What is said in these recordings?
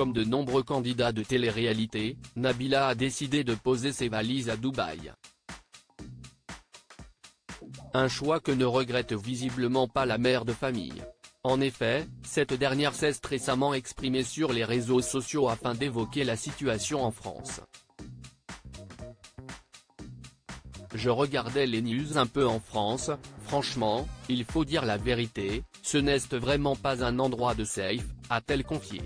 Comme de nombreux candidats de télé-réalité, Nabila a décidé de poser ses valises à Dubaï. Un choix que ne regrette visiblement pas la mère de famille. En effet, cette dernière s'est récemment exprimée sur les réseaux sociaux afin d'évoquer la situation en France. Je regardais les news un peu en France, franchement, il faut dire la vérité, ce n'est vraiment pas un endroit de safe, a-t-elle confié.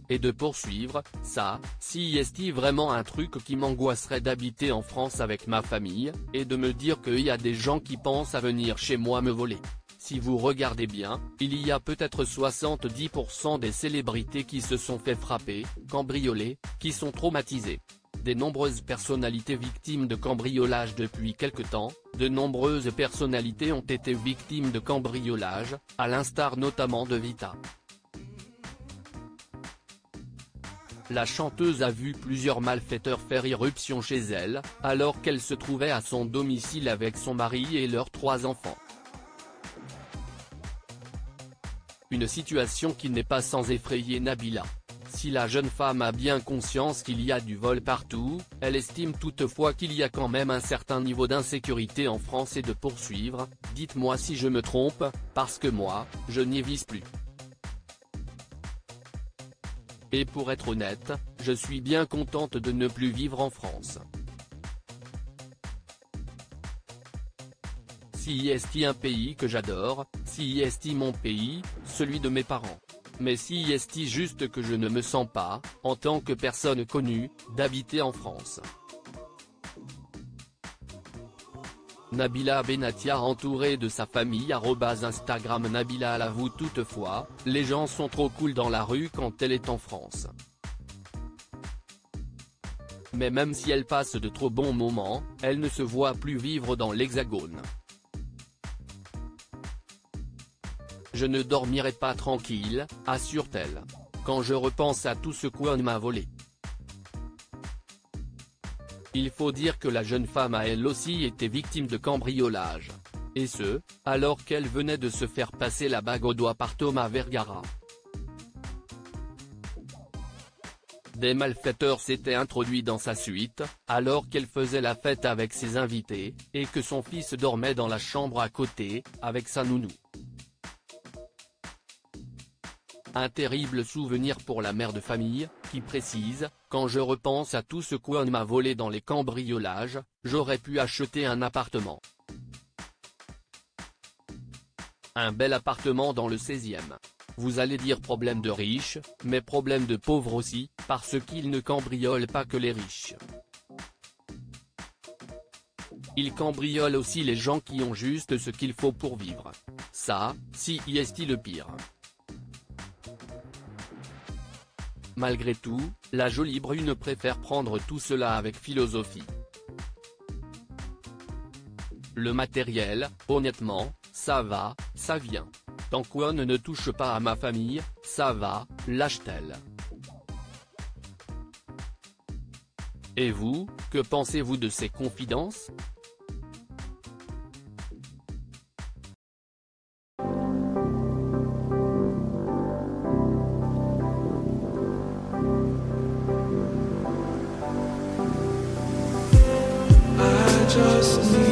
Et de poursuivre, ça, si est vraiment un truc qui m'angoisserait d'habiter en France avec ma famille, et de me dire qu'il y a des gens qui pensent à venir chez moi me voler. Si vous regardez bien, il y a peut-être 70% des célébrités qui se sont fait frapper, cambrioler, qui sont traumatisées. Des nombreuses personnalités victimes de cambriolage depuis quelque temps, de nombreuses personnalités ont été victimes de cambriolage, à l'instar notamment de Vita. La chanteuse a vu plusieurs malfaiteurs faire irruption chez elle, alors qu'elle se trouvait à son domicile avec son mari et leurs 3 enfants. Une situation qui n'est pas sans effrayer Nabila. Si la jeune femme a bien conscience qu'il y a du vol partout, elle estime toutefois qu'il y a quand même un certain niveau d'insécurité en France et de poursuivre, dites-moi si je me trompe, parce que moi, je n'y vise plus. Et pour être honnête, je suis bien contente de ne plus vivre en France. Si est un pays que j'adore, si est mon pays, celui de mes parents. Mais si est juste que je ne me sens pas, en tant que personne connue, d'habiter en France. Nabila Benatia entourée de sa famille @Instagram Nabila l'avoue toutefois, les gens sont trop cool dans la rue quand elle est en France. Mais même si elle passe de trop bons moments, elle ne se voit plus vivre dans l'Hexagone. Je ne dormirai pas tranquille, assure-t-elle, quand je repense à tout ce qu'on m'a volé. Il faut dire que la jeune femme a elle aussi été victime de cambriolage. Et ce, alors qu'elle venait de se faire passer la bague au doigt par Thomas Vergara. Des malfaiteurs s'étaient introduits dans sa suite, alors qu'elle faisait la fête avec ses invités, et que son fils dormait dans la chambre à côté, avec sa nounou. Un terrible souvenir pour la mère de famille, qui précise, quand je repense à tout ce qu'on m'a volé dans les cambriolages, j'aurais pu acheter un appartement. Un bel appartement dans le 16e. Vous allez dire problème de riches, mais problème de pauvres aussi, parce qu'ils ne cambriolent pas que les riches. Ils cambriolent aussi les gens qui ont juste ce qu'il faut pour vivre. Ça, si est le pire. Malgré tout, la jolie brune préfère prendre tout cela avec philosophie. Le matériel, honnêtement, ça va, ça vient. Tant qu'on ne touche pas à ma famille, ça va, lâche-t-elle. Et vous, que pensez-vous de ces confidences ? Just